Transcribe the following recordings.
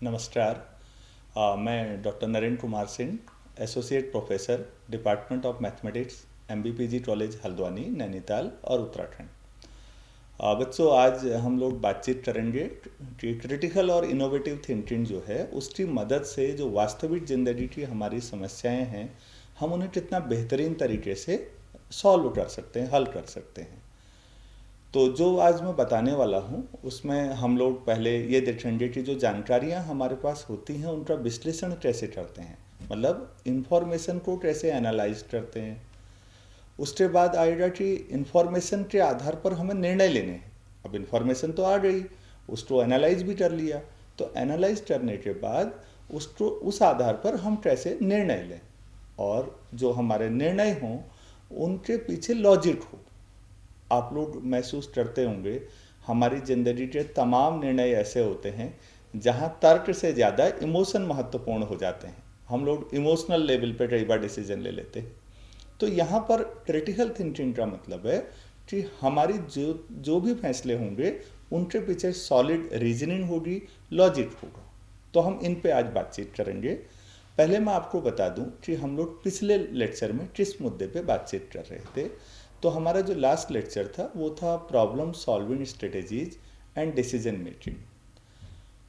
नमस्कार। मैं doctor Narendra Kumar Singh, associate professor, department of mathematics, MBPG college Haldwani, Nainital और उत्तराखंड। बच्चों, आज हम लोग बातचीत करेंगे कि क्रिटिकल और इनोवेटिव थिंकिंग जो है उसकी मदद से जो वास्तविक ज़िंदगी की हमारी समस्याएं हैं, हम उन्हें कितना बेहतरीन तरीके से सॉल्व कर सकते हैं, हल कर सकते हैं। तो जो आज मैं बताने वाला हूँ उसमें हम लोग पहले ये देखेंगे कि जो जानकारियाँ हमारे पास होती हैं उनका विश्लेषण कैसे करते हैं, मतलब इन्फॉर्मेशन को कैसे एनालाइज करते हैं। उसके बाद आएगा कि इन्फॉर्मेशन के आधार पर हमें निर्णय लेने हैं। अब इन्फॉर्मेशन तो आ गई, उसको एनालाइज भी कर लिया, तो एनालाइज करने के बाद उसको उस आधार पर हम कैसे निर्णय लें और जो हमारे निर्णय हों उनके पीछे लॉजिक हो। आप लोग महसूस करते होंगे हमारी ज़िंदगी के तमाम निर्णय ऐसे होते हैं जहाँ तर्क से ज़्यादा इमोशन महत्वपूर्ण हो जाते हैं। हम लोग इमोशनल लेवल पे कई बार डिसीजन ले लेते हैं। तो यहाँ पर क्रिटिकल थिंकिंग का मतलब है कि हमारी जो जो भी फैसले होंगे उनके पीछे सॉलिड रीजनिंग होगी, लॉजिक होगा। तो हम इन पे आज बातचीत करेंगे। पहले मैं आपको बता दूं कि हम लोग पिछले लेक्चर में किस मुद्दे पे बातचीत कर रहे थे। तो हमारा जो लास्ट लेक्चर था वो था problem solving strategies and decision making.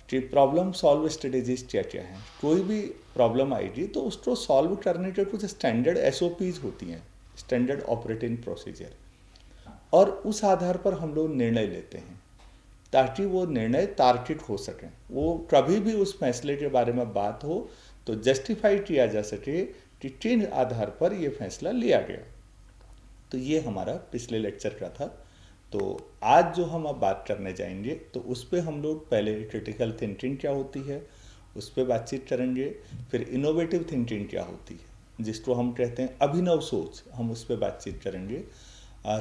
कि प्रॉब्लम सॉल्व स्ट्रेटेजीज क्या क्या हैं। कोई भी प्रॉब्लम आएगी तो उसको सॉल्व करने के कुछ स्टैंडर्ड एसओपीज होती हैं, स्टैंडर्ड ऑपरेटिंग प्रोसीजर, और उस आधार पर हम लोग निर्णय लेते हैं ताकि वो निर्णय तार्किक हो सकें। वो कभी भी उस फैसले के बारे में बात हो तो जस्टिफाई किया जा सके कि किन आधार पर ये फैसला लिया गया। तो ये हमारा पिछले लेक्चर का था। तो आज जो हम अब बात करने जाएंगे तो उस पर हम लोग पहले क्रिटिकल थिंकिंग क्या होती है उस पर बातचीत करेंगे, फिर इनोवेटिव थिंकिंग क्या होती है जिसको हम कहते हैं अभिनव सोच, हम उस पर बातचीत करेंगे।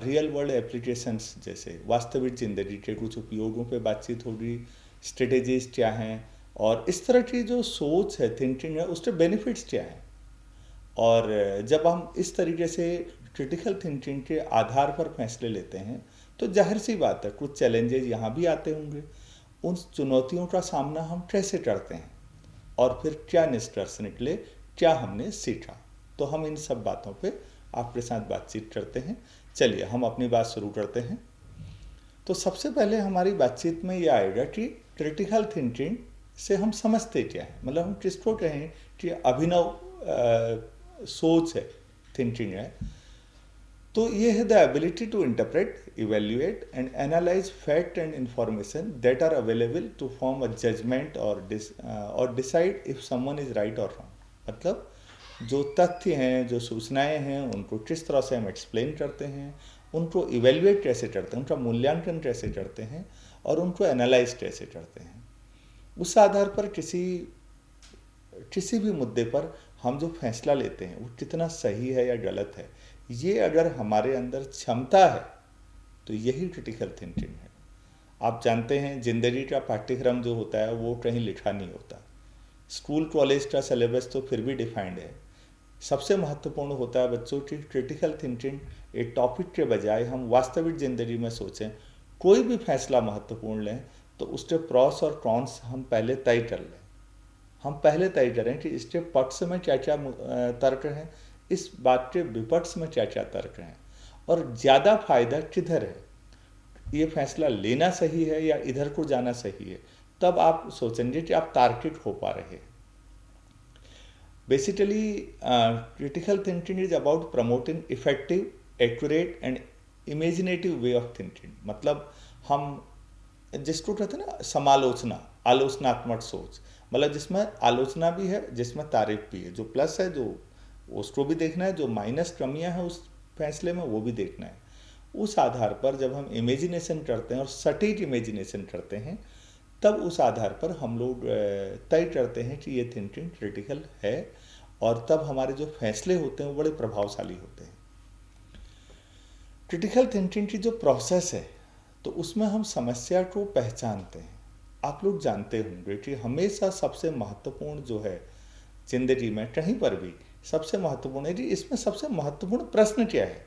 रियल वर्ल्ड एप्लीकेशंस जैसे वास्तविक ज़िंदगी के कुछ उपयोगों पे बातचीत होगी, स्ट्रेटेजीज क्या हैं और इस तरह की जो सोच है, थिंकिंग है, उसके बेनिफिट्स क्या हैं। और जब हम इस तरीके से क्रिटिकल थिंकिंग के आधार पर फैसले लेते हैं तो जाहिर सी बात है कुछ चैलेंजेस यहाँ भी आते होंगे। उन चुनौतियों का सामना हम कैसे करते हैं और फिर क्या निष्कर्ष निकले, क्या हमने सीखा। तो हम इन सब बातों पे आपके साथ बातचीत करते हैं। चलिए हम अपनी बात शुरू करते हैं। तो सबसे पहले हमारी बातचीत में ये आएगा कि क्रिटिकल थिंकिंग से हम समझते क्या है, मतलब हम किसको कहें कि अभिनव सोच है, थिंकिंग है। तो ये है the ability to interpret, evaluate and analyse fact and information that are available to form a judgement और decide if someone is right और रॉन्ग। मतलब जो तथ्य हैं, जो सूचनाएं हैं, उनको किस तरह से हम एक्सप्लेन करते हैं, उनको इवेल्युएट कैसे करते हैं, उनका मूल्यांकन कैसे करते हैं और उनको एनालाइज कैसे करते हैं। उस आधार पर किसी भी मुद्दे पर हम जो फैसला लेते हैं वो कितना सही है या गलत है, ये अगर हमारे अंदर क्षमता है तो यही क्रिटिकल थिंकिंग है। आप जानते हैं ज़िंदगी का पाठ्यक्रम जो होता है वो कहीं लिखा नहीं होता। स्कूल कॉलेज का सिलेबस तो फिर भी डिफाइंड है। सबसे महत्वपूर्ण होता है बच्चों की क्रिटिकल थिंकिंग। एक टॉपिक के बजाय हम वास्तविक ज़िंदगी में सोचें, कोई भी फैसला महत्वपूर्ण लें तो उसके प्रॉस और कॉन्स हम पहले तय कर लें। हम पहले तय करें कि इसके पक्ष में क्या क्या तर्क हैं, इस बात के विपक्ष में क्या क्या तर्क हैं और ज़्यादा फायदा किधर है, ये फैसला लेना सही है या इधर को जाना सही है। तब आप सोचेंगे कि आप तार्किक हो पा रहे हैं। Basically critical thinking is about promoting effective, accurate and imaginative way of thinking. मतलब हम जिसको कहते हैं ना समालोचना, आलोचनात्मक सोच, मतलब जिसमें आलोचना भी है, जिसमें तारीफ भी है। जो प्लस है जो उसको भी देखना है, जो माइनस कमियां हैं उस फैसले में वो भी देखना है। उस आधार पर जब हम इमेजिनेशन करते हैं और सटीक इमेजिनेशन करते हैं तब उस आधार पर हम लोग तय करते हैं कि ये थिंकिंग क्रिटिकल है और तब हमारे जो फैसले होते हैं वो बड़े प्रभावशाली होते हैं। क्रिटिकल थिंकिंग की जो प्रोसेस है तो उसमें हम समस्या को पहचानते हैं। आप लोग जानते होंगे कि हमेशा सबसे महत्वपूर्ण जो है जिंदगी में कहीं पर भी सबसे महत्वपूर्ण है कि इसमें सबसे महत्वपूर्ण प्रश्न क्या है।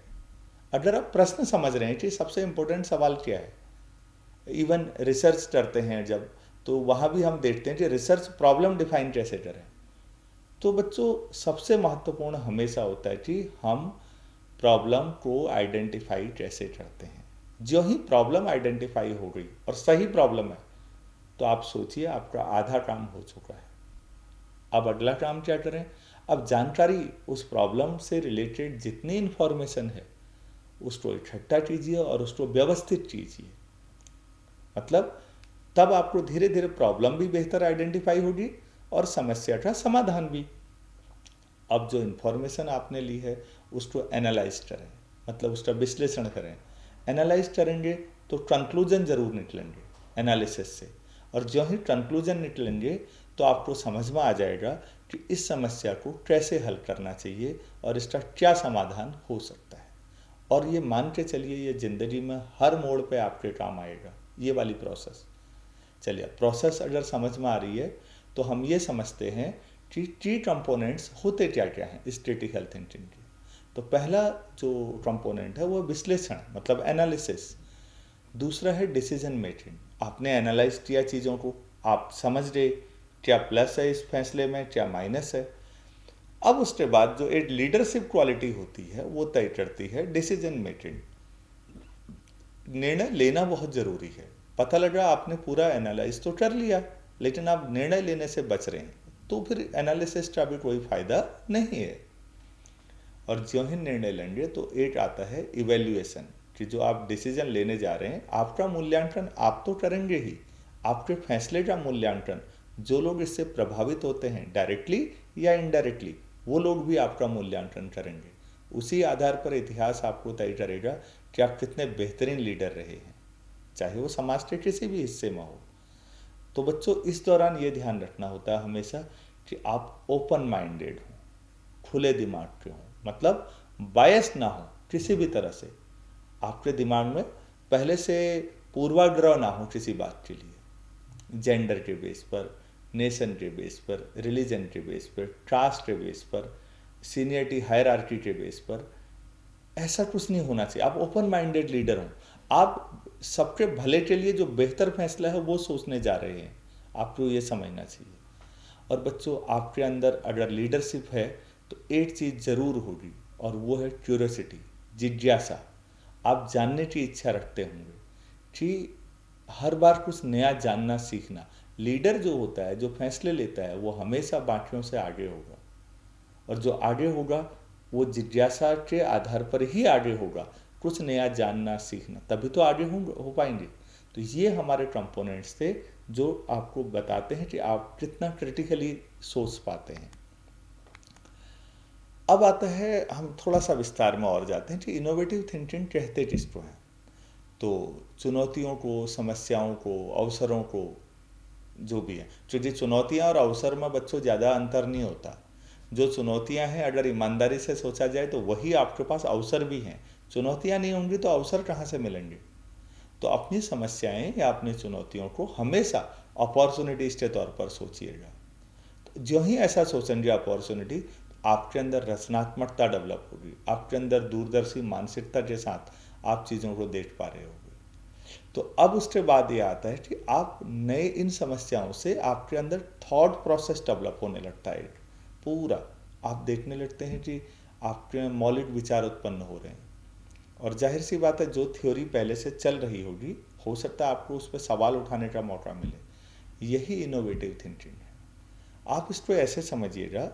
अगर आप प्रश्न समझ रहे हैं कि सबसे इम्पोर्टेंट सवाल क्या है, इवन रिसर्च करते हैं जब, तो वहाँ भी हम देखते हैं कि रिसर्च प्रॉब्लम डिफाइन कैसे करें। तो बच्चों सबसे महत्वपूर्ण हमेशा होता है कि हम प्रॉब्लम को आइडेंटिफाई कैसे करते हैं। जो ही प्रॉब्लम आइडेंटिफाई हो गई और सही प्रॉब्लम है, तो आप सोचिए आपका आधा काम हो चुका है। अब अगला काम क्या करें? अब जानकारी, उस प्रॉब्लम से रिलेटेड जितनी इन्फॉर्मेशन है उसको इकट्ठा कीजिए और उसको व्यवस्थित कीजिए। मतलब तब आपको धीरे धीरे प्रॉब्लम भी बेहतर आइडेंटिफाई होगी और समस्या का समाधान भी। अब जो इन्फॉर्मेशन आपने ली है उसको एनालाइज करें, मतलब उसका विश्लेषण करें। एनालाइज करेंगे तो कंक्लूजन जरूर निकलेंगे एनालिसिस से, और जो ही कंक्लूजन निकलेंगे तो आपको समझ में आ जाएगा कि इस समस्या को कैसे हल करना चाहिए और इसका क्या समाधान हो सकता है। और ये मान के चलिए ये ज़िंदगी में हर मोड़ पे आपके काम आएगा, ये वाली प्रोसेस। चलिए प्रोसेस अगर समझ में आ रही है तो हम ये समझते हैं कि की कंपोनेंट्स होते क्या क्या हैं स्टैटिक हेल्थ थिंकिंग के। तो पहला जो कंपोनेंट है वो विश्लेषण, मतलब एनालिसिस। दूसरा है डिसीजन मेकिंग, आपने एनालाइज किया चीज़ों को, आप समझ गए क्या प्लस है इस फैसले में, क्या माइनस है। अब उसके बाद जो एक लीडरशिप क्वालिटी होती है वो तय करती है डिसीजन मेकिंग। निर्णय लेना बहुत ज़रूरी है। पता लगा आपने पूरा एनालाइज तो कर लिया लेकिन आप निर्णय लेने से बच रहे हैं, तो फिर एनालिसिस का भी कोई फ़ायदा नहीं है। और जो ही निर्णय लेंगे तो एक आता है इवेल्युएशन, कि जो आप डिसीजन लेने जा रहे हैं आपका मूल्यांकन आप तो करेंगे ही, आपके फैसले का मूल्यांकन जो लोग इससे प्रभावित होते हैं डायरेक्टली या इनडायरेक्टली, वो लोग भी आपका मूल्यांकन करेंगे। उसी आधार पर इतिहास आपको तय करेगा कि आप कितने बेहतरीन लीडर रहे हैं, चाहे वो समाज के किसी भी हिस्से में हो। तो बच्चों इस दौरान ये ध्यान रखना होता है हमेशा कि आप ओपन माइंडेड हों, खुले दिमाग के हों, मतलब बायस ना हो किसी भी तरह से। आपके दिमाग में पहले से पूर्वाग्रह ना हो किसी बात के लिए, जेंडर के बेस पर, नेशन के बेस पर, रिलीजन के बेस पर, कास्ट के बेस पर, सीनियरिटी हायरार्की के बेस पर। ऐसा कुछ नहीं होना चाहिए। आप ओपन माइंडेड लीडर हों, आप सबके भले के लिए जो बेहतर फैसला है वो सोचने जा रहे हैं, आपको ये समझना चाहिए। और बच्चों आपके अंदर अगर लीडरशिप है तो एक चीज़ ज़रूर होगी और वो है क्यूरियोसिटी, जिज्ञासा। आप जानने की इच्छा रखते होंगे कि हर बार कुछ नया जानना सीखना। लीडर जो होता है, जो फैसले लेता है, वो हमेशा बाकियों से आगे होगा, और जो आगे होगा वो जिज्ञासा के आधार पर ही आगे होगा। कुछ नया जानना सीखना, तभी तो आगे हो पाएंगे। तो ये हमारे कंपोनेंट्स थे जो आपको बताते हैं कि आप कितना क्रिटिकली सोच पाते हैं। अब आता है, हम थोड़ा सा विस्तार में और जाते हैं कि इनोवेटिव थिंकिंग कहते किसको हैं। तो चुनौतियों को, समस्याओं को, अवसरों को, जो भी है, क्योंकि चुनौतियां और अवसर में बच्चों ज़्यादा अंतर नहीं होता। जो चुनौतियां हैं अगर ईमानदारी से सोचा जाए तो वही आपके पास अवसर भी हैं। चुनौतियां नहीं होंगी तो अवसर कहाँ से मिलेंगे। तो अपनी समस्याएं या अपनी चुनौतियों को हमेशा अपॉर्चुनिटीज के तौर पर सोचिएगा। तो जो ही ऐसा सोचेंगे अपॉर्चुनिटी, आपके अंदर रचनात्मकता डेवलप होगी, आपके अंदर दूरदर्शी मानसिकता के साथ आप चीज़ों को देख पा रहे होंगे। तो अब उसके बाद ये आता है कि आप नए इन समस्याओं से आपके अंदर थॉट प्रोसेस डेवलप होने लगता है। पूरा आप देखने लगते हैं कि आपके मौलिक विचार उत्पन्न हो रहे हैं। और जाहिर सी बात है, जो थ्योरी पहले से चल रही होगी, हो सकता है आपको उस पर सवाल उठाने का मौका मिले। यही इनोवेटिव थिंकिंग है। आप इसको ऐसे समझिएगा,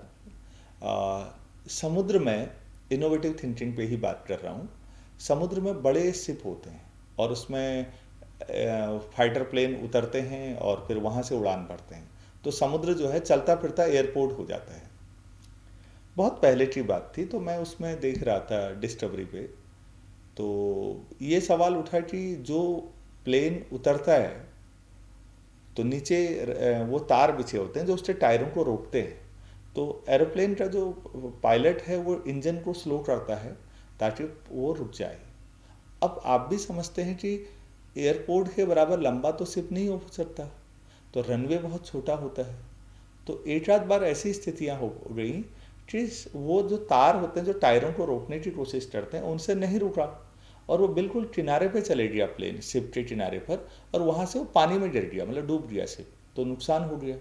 समुद्र में, इनोवेटिव थिंकिंग पे ही बात कर रहा हूँ, समुद्र में बड़े शिप होते हैं और उसमें फाइटर प्लेन उतरते हैं और फिर वहाँ से उड़ान भरते हैं। तो समुद्र जो है चलता फिरता एयरपोर्ट हो जाता है। बहुत पहले की बात थी, तो मैं उसमें देख रहा था डिस्कवरी पे, तो ये सवाल उठा कि जो प्लेन उतरता है तो नीचे वो तार बिछे होते हैं जो उसके टायरों को रोकते हैं। तो एरोप्लेन का जो पायलट है वो इंजन को स्लो करता है ताकि वो रुक जाए। अब आप भी समझते हैं कि एयरपोर्ट के बराबर लंबा तो शिप नहीं हो सकता, तो रनवे बहुत छोटा होता है। तो एक आध बार ऐसी स्थितियां हो गई कि वो जो तार होते हैं जो टायरों को रोकने की कोशिश करते हैं उनसे नहीं रुका, और वो बिल्कुल किनारे पे चले गया प्लेन, शिप के किनारे पर, और वहाँ से वो पानी में गिर गया, मतलब डूब गया शिप। तो नुकसान हो गया।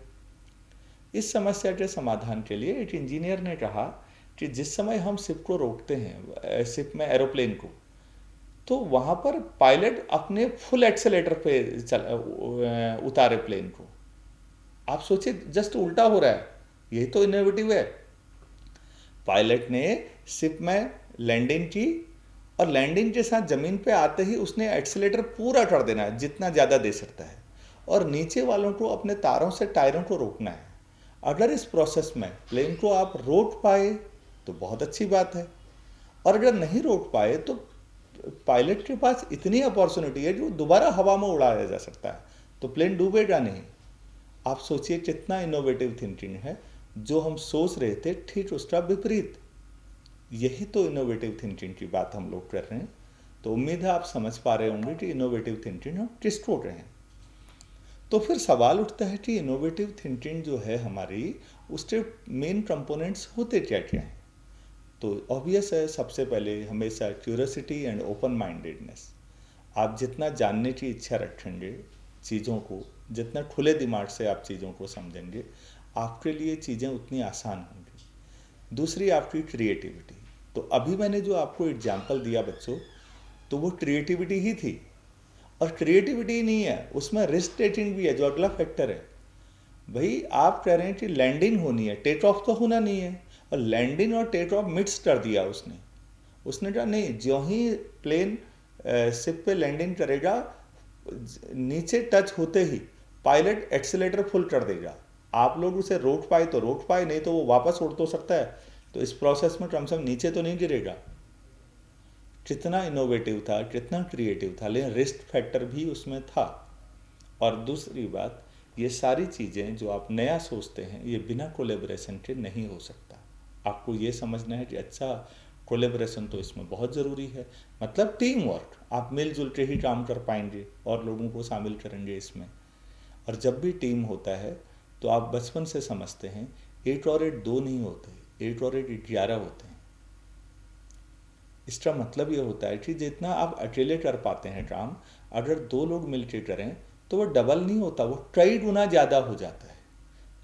इस समस्या के समाधान के लिए एक इंजीनियर ने कहा कि जिस समय हम शिप को रोकते हैं, शिप में एरोप्लेन को, तो वहाँ पर पायलट अपने फुल एक्सेलेटर पे उतारे प्लेन को। आप सोचिए, जस्ट उल्टा हो रहा है। यही तो इनोवेटिव है। पायलट ने शिप में लैंडिंग की और लैंडिंग के साथ ज़मीन पे आते ही उसने एक्सीलेटर पूरा कर देना है, जितना ज़्यादा दे सकता है, और नीचे वालों को अपने तारों से टायरों को रोकना है। अगर इस प्रोसेस में प्लेन को आप रोक पाए तो बहुत अच्छी बात है, और अगर नहीं रोक पाए तो पायलट के पास इतनी अपॉर्चुनिटी है जो दोबारा हवा में उड़ाया जा सकता है, तो प्लेन डूबेगा नहीं। आप सोचिए कितना इनोवेटिव थिंकिंग है। जो हम सोच रहे थे ठीक उसका विपरीत। यही तो इनोवेटिव थिंकिंग की बात हम लोग कर रहे हैं। तो उम्मीद है आप समझ पा रहे होंगे कि इनोवेटिव थिंकिंग हम किसको कह रहे हैं। तो फिर सवाल उठता है कि इनोवेटिव थिंकिंग जो है हमारी, उसके मेन कंपोनेंट्स होते क्या क्या हैं। तो ऑब्वियस है, सबसे पहले हमेशा क्यूरियोसिटी एंड ओपन माइंडेडनेस। आप जितना जानने की इच्छा रखेंगे चीज़ों को, जितना खुले दिमाग से आप चीज़ों को समझेंगे, आपके लिए चीज़ें उतनी आसान होंगी। दूसरी आपकी क्रिएटिविटी। तो अभी मैंने जो आपको एग्जाम्पल दिया बच्चों, तो वो क्रिएटिविटी ही थी। और क्रिएटिविटी ही नहीं है, उसमें रिस्क टेकिंग भी है, जो अगला फैक्टर है। भाई आप कह रहे हैं कि लैंडिंग होनी है, टेक ऑफ तो होना नहीं है, और लैंडिंग और टेक ऑफ मिक्स कर दिया उसने कहा नहीं, जो ही प्लेन शिप पे लैंडिंग करेगा, नीचे टच होते ही पायलट एक्सीलेटर फुल कर देगा। आप लोग उसे रोक पाए तो रोक पाए, नहीं तो वो वापस उड़ तो सकता है, तो इस प्रोसेस में कम से कम नीचे तो नहीं गिरेगा। कितना इनोवेटिव था, कितना क्रिएटिव था, लेकिन रिस्क फैक्टर भी उसमें था। और दूसरी बात, ये सारी चीज़ें जो आप नया सोचते हैं, ये बिना कोलेबरेशन के नहीं हो सकता। आपको ये समझना है कि अच्छा, कोलेबरेशन तो इसमें बहुत ज़रूरी है, मतलब टीम वर्क। आप मिलजुल के ही काम कर पाएंगे और लोगों को शामिल करेंगे इसमें। और जब भी टीम होता है तो आप बचपन से समझते हैं, 8 और 8 2 नहीं होते, 8 और 8 11 होते हैं। इसका मतलब ये होता है कि जितना आप अकेले कर पाते हैं काम, अगर 2 लोग मिलकर करें तो वो डबल नहीं होता, वो कई गुना ज़्यादा हो जाता है।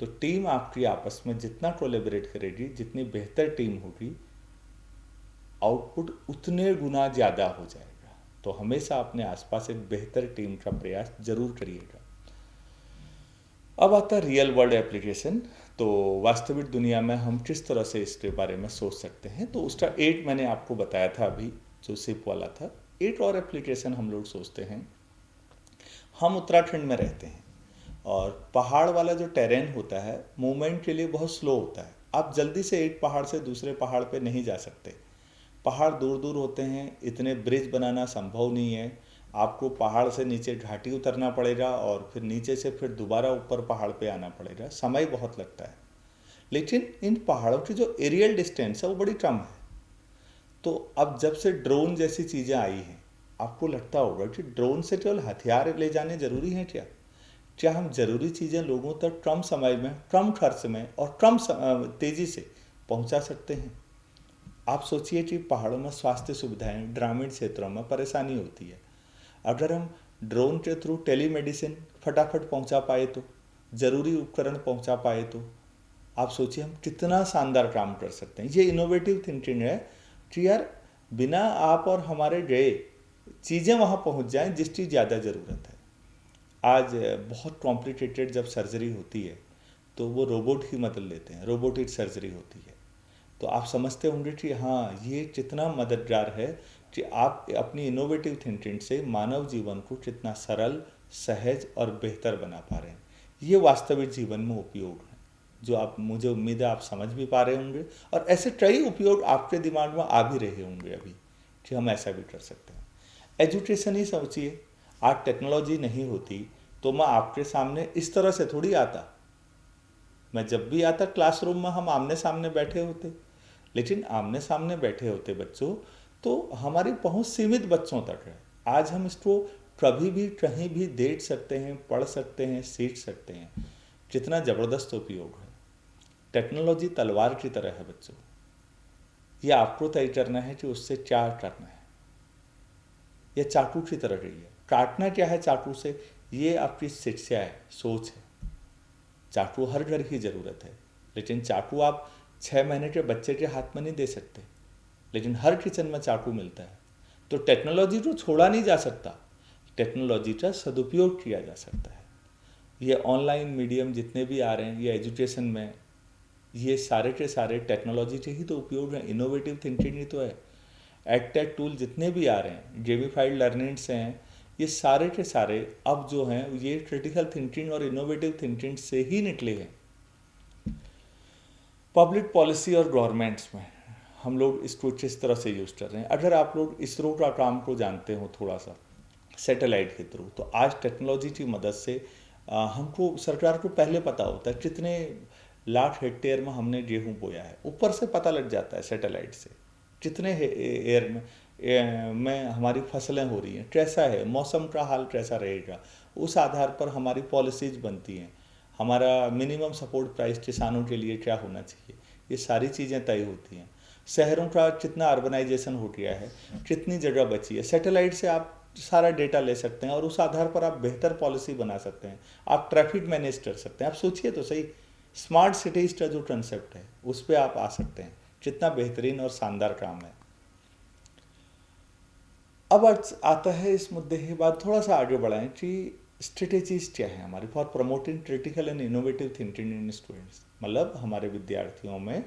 तो टीम आपकी आपस में जितना कोलेबरेट करेगी, जितनी बेहतर टीम होगी, आउटपुट उतने गुना ज़्यादा हो जाएगा। तो हमेशा अपने आसपास एक बेहतर टीम का प्रयास जरूर करिएगा। अब आता है रियल वर्ल्ड एप्लीकेशन। तो वास्तविक दुनिया में हम किस तरह से इसके बारे में सोच सकते हैं, तो उसका 8 मैंने आपको बताया था अभी, जो सिप वाला था। 8 और एप्लीकेशन हम लोग सोचते हैं। हम उत्तराखंड में रहते हैं और पहाड़ वाला जो टेरेन होता है, मूवमेंट के लिए बहुत स्लो होता है। आप जल्दी से एक पहाड़ से दूसरे पहाड़ पे नहीं जा सकते। पहाड़ दूर दूर होते हैं, इतने ब्रिज बनाना संभव नहीं है। आपको पहाड़ से नीचे घाटी उतरना पड़ेगा और फिर नीचे से फिर दोबारा ऊपर पहाड़ पे आना पड़ेगा, समय बहुत लगता है। लेकिन इन पहाड़ों की जो एरियल डिस्टेंस है वो बड़ी कम है। तो अब जब से ड्रोन जैसी चीज़ें आई हैं, आपको लगता होगा कि ड्रोन से केवल हथियार ले जाने ज़रूरी हैं क्या? क्या हम ज़रूरी चीज़ें लोगों तक कम समय में, कम खर्च में और कम तेज़ी से पहुंचा सकते हैं? आप सोचिए कि पहाड़ों में स्वास्थ्य सुविधाएं, ग्रामीण क्षेत्रों में परेशानी होती है। अगर हम ड्रोन के थ्रू टेलीमेडिसिन फटाफट पहुंचा पाए, तो ज़रूरी उपकरण पहुंचा पाए, तो आप सोचिए हम कितना शानदार काम कर सकते हैं। ये इनोवेटिव थिंकिंग है कि यार बिना आप और हमारे गए चीज़ें वहाँ पहुँच जाएं जिसकी ज़्यादा ज़रूरत है। आज बहुत कॉम्प्लिकेटेड जब सर्जरी होती है तो वो रोबोट की मदद लेते हैं, रोबोटिक सर्जरी होती है। तो आप समझते होंगे कि हाँ, ये कितना मददगार है कि आप अपनी इनोवेटिव थिंकिंग से मानव जीवन को कितना सरल, सहज और बेहतर बना पा रहे हैं। ये वास्तविक जीवन में उपयोग है, जो आप, मुझे उम्मीद है आप समझ भी पा रहे होंगे, और ऐसे कई उपयोग आपके दिमाग में आ भी रहे होंगे अभी कि हम ऐसा भी कर सकते हैं। एजुकेशन ही सोचिए, आज टेक्नोलॉजी नहीं होती तो मैं आपके सामने इस तरह से थोड़ी आता। मैं जब भी आता क्लासरूम में हम आमने सामने बैठे होते, लेकिन आमने सामने बैठे होते बच्चों तो हमारी पहुंच सीमित बच्चों तक है। आज हम इसको कभी भी कहीं भी देख सकते हैं, पढ़ सकते हैं, सीख सकते हैं। कितना ज़बरदस्त उपयोग है। टेक्नोलॉजी तलवार की तरह है बच्चों, ये आपको तय करना है कि उससे क्या करना है। यह चाकू की तरह रही है, काटना क्या है चाकू से, ये आपकी शिक्षा है, सोच है। चाकू हर घर की ज़रूरत है, लेकिन चाकू आप 6 महीने के बच्चे के हाथ में नहीं दे सकते, लेकिन हर किचन में चाकू मिलता है। तो टेक्नोलॉजी को छोड़ा नहीं जा सकता, टेक्नोलॉजी का सदुपयोग किया जा सकता है। ये ऑनलाइन मीडियम जितने भी आ रहे हैं, ये एजुकेशन में, ये सारे के सारे टेक्नोलॉजी के ही तो उपयोग हैं, इनोवेटिव थिंकिंग ही तो है। एडटेक टूल जितने भी आ रहे हैं, गेमिफाइड लर्निंग्स हैं, ये सारे के सारे अब जो हैं ये क्रिटिकल थिंकिंग और इनोवेटिव थिंकिंग से ही निकले हैं। पब्लिक पॉलिसी और गवर्नमेंट्स में हम लोग इसको किस तरह से यूज़ कर रहे हैं। अगर आप लोग इसरो का काम को जानते हो थोड़ा सा सैटेलाइट के थ्रू, तो आज टेक्नोलॉजी की मदद से हमको, सरकार को पहले पता होता है कितने लाख हेक्टेयर में हमने गेहूँ बोया है, ऊपर से पता लग जाता है सैटेलाइट से कितने एयर में हमारी फसलें हो रही हैं, कैसा है मौसम का हाल, कैसा रहेगा। उस आधार पर हमारी पॉलिसीज बनती हैं, हमारा मिनिमम सपोर्ट प्राइस किसानों के लिए क्या होना चाहिए, ये सारी चीज़ें तय होती हैं। शहरों का कितना अर्बनाइजेशन हो गया है, कितनी जगह बची है, सैटेलाइट से आप सारा डेटा ले सकते हैं और उस आधार पर आप बेहतर पॉलिसी बना सकते हैं, आप ट्रैफिक मैनेज कर सकते हैं। आप सोचिए तो सही, स्मार्ट सिटीज़ का जो कंसेप्ट है उस पर आप आ सकते हैं, कितना बेहतरीन और शानदार काम है। अब आता है इस मुद्दे के बाद थोड़ा सा आगे बढ़ाएं कि स्ट्रेटेजीज क्या है हमारी for promoting critical and innovative thinking in students. मतलब हमारे विद्यार्थियों में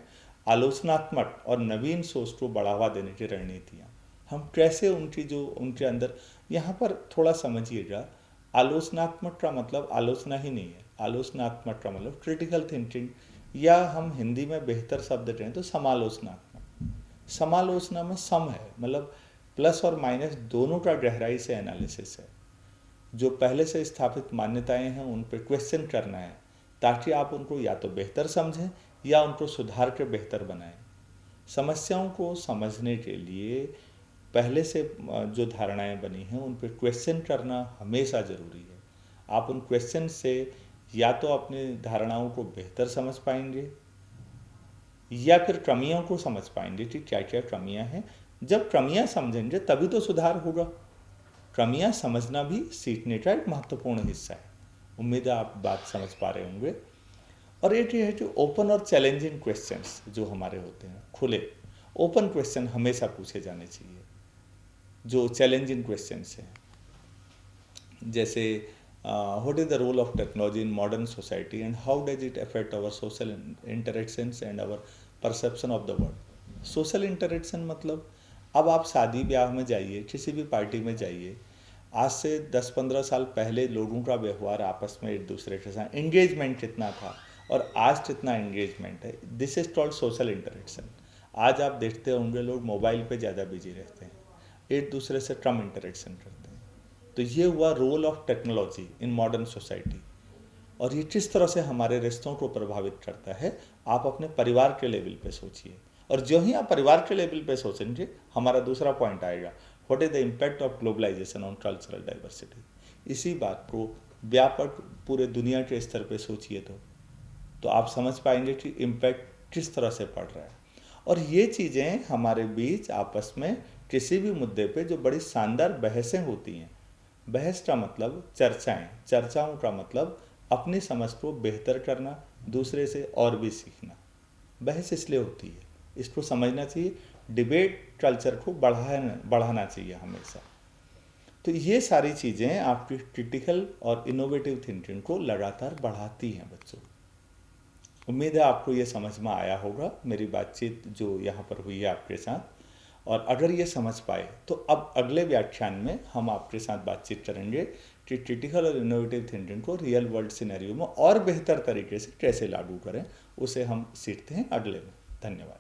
आलोचनात्मक और नवीन सोच को बढ़ावा देने की रणनीतियाँ, हम कैसे उनकी जो उनके अंदर, यहाँ पर थोड़ा समझिएगा, आलोचनात्मक का मतलब आलोचना ही नहीं है, आलोचनात्मक का मतलब क्रिटिकल थिंकिंग, या हम हिंदी में बेहतर शब्द कहें तो समालोचनात्मक। समालोचना में सम है, मतलब प्लस और माइनस दोनों का गहराई से एनालिसिस है। जो पहले से स्थापित मान्यताएं हैं उन पर क्वेश्चन करना है, ताकि आप उनको या तो बेहतर समझें या उनको सुधार के बेहतर बनाएं। समस्याओं को समझने के लिए पहले से जो धारणाएं बनी हैं उन पर क्वेश्चन करना हमेशा ज़रूरी है। आप उन क्वेश्चन से या तो अपनी धारणाओं को बेहतर समझ पाएंगे या फिर कमियों को समझ पाएंगे कि क्या क्या कमियां हैं। जब कमियां समझेंगे तभी तो सुधार होगा। कमियां समझना भी सीखने का एक महत्वपूर्ण हिस्सा है। उम्मीद है आप बात समझ पा रहे होंगे। और एक ये है कि ओपन और चैलेंजिंग क्वेश्चंस जो हमारे होते हैं, खुले ओपन क्वेश्चन हमेशा पूछे जाने चाहिए। जो चैलेंजिंग क्वेश्चंस हैं, जैसे what is the role of technology in modern society and how does it affect our social interactions and our perception of the world. Social interaction मतलब अब आप शादी ब्याह में जाइए, किसी भी पार्टी में जाइए, आज से 10-15 साल पहले लोगों का व्यवहार आपस में एक दूसरे के साथ एंगेजमेंट कितना था और आज कितना एंगेजमेंट है, this is called social interaction. आज आप देखते होंगे लोग मोबाइल पे ज़्यादा बिजी रहते हैं, एक दूसरे से कम इंटरेक्शन करते हैं। तो ये हुआ role of technology in modern society. और ये किस तरह से हमारे रिश्तों को प्रभावित करता है, आप अपने परिवार के लेवल पे सोचिए। और जो ही आप परिवार के लेवल पे सोचेंगे, हमारा दूसरा पॉइंट आएगा, what is the impact of globalisation on cultural diversity. इसी बात को व्यापक पूरे दुनिया के स्तर पे सोचिए तो आप समझ पाएंगे कि इम्पैक्ट किस तरह से पड़ रहा है। और ये चीज़ें हमारे बीच आपस में किसी भी मुद्दे पे जो बड़ी शानदार बहसें होती हैं, बहस का मतलब चर्चाएं, चर्चाओं का मतलब अपनी समझ को बेहतर करना, दूसरे से और भी सीखना। बहस इसलिए होती है, इसको समझना चाहिए, डिबेट कल्चर को बढ़ाना चाहिए हमेशा। तो ये सारी चीज़ें आपकी क्रिटिकल और इनोवेटिव थिंकिंग को लगातार बढ़ाती हैं बच्चों। उम्मीद है आपको ये समझ में आया होगा, मेरी बातचीत जो यहाँ पर हुई है आपके साथ। और अगर ये समझ पाए तो अब अगले व्याख्यान में हम आपके साथ बातचीत करेंगे कि क्रिटिकल और इनोवेटिव थिंकिंग को रियल वर्ल्ड सिनेरियो में और बेहतर तरीके से कैसे लागू करें, उसे हम सीखते हैं अगले में। धन्यवाद।